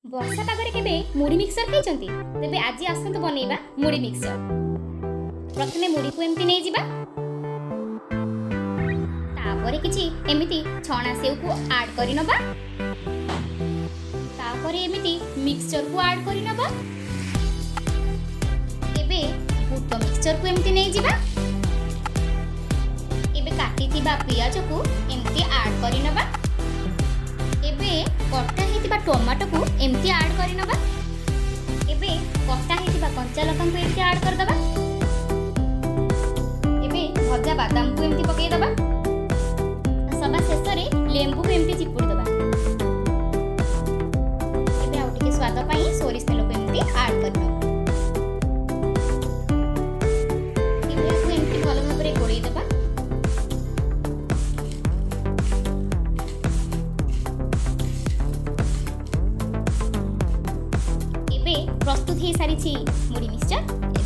ବର୍ଷା ପାଗରେ କେବେ ମୁଢ଼ି ମିକ୍ସଚର ଖାଇଛନ୍ତି? ତେବେ ଆଜି ଆସନ୍ତୁ ବନେଇବା ମୁଢ଼ି ମିକ୍ସଚର। ପ୍ରଥମେ ମୁଢ଼ିକୁ ଏମିତି ନେଇଯିବା, ତାପରେ କିଛି ଏମିତି ଛଣା ସେଉକୁ ଆଡ୍ କରିନେବା, ତାପରେ ଏମିତି ମିକ୍ସଚରକୁ ଆଡ୍ କରିନେବା। ଏବେ ବୁଟ ମିକ୍ସଚରକୁ ଏମିତି ନେଇଯିବା, ଏବେ କାଟିଥିବା ପିଆଜକୁ ଏମିତି ଆଡ୍ କରିନେବା। ଏବେ କଟା ହେଇଥିବା ଟମାଟୋକୁ ଏମିତି ଆଡ୍ କରିନେବା। ଏବେ କଟା ହେଇଥିବା କଞ୍ଚା ଲଙ୍କାକୁ ଏମିତି ଆଡ୍ କରିଦେବା। ଏବେ ଭଜା ବାଦାମକୁ ଏମିତି ପକେଇଦେବା। ସବା ଶେଷରେ ଲେମ୍ବୁକୁ ଏମିତି ଚିପୁଡ଼ି ଦେବା। ଏବେ ଆଉ ଟିକେ ସ୍ୱାଦ ପାଇଁ ସୋରିଷ ତେଲକୁ ଏମିତି ଆଡ୍ କରିନେବା। ଏବେ ଆକୁ ଏମିତି ଭଲ ଭାବରେ ଗୋଳେଇ ଦେବା। ପ୍ରସ୍ତୁତ हो सारी मुढ़ी मिक्सचर।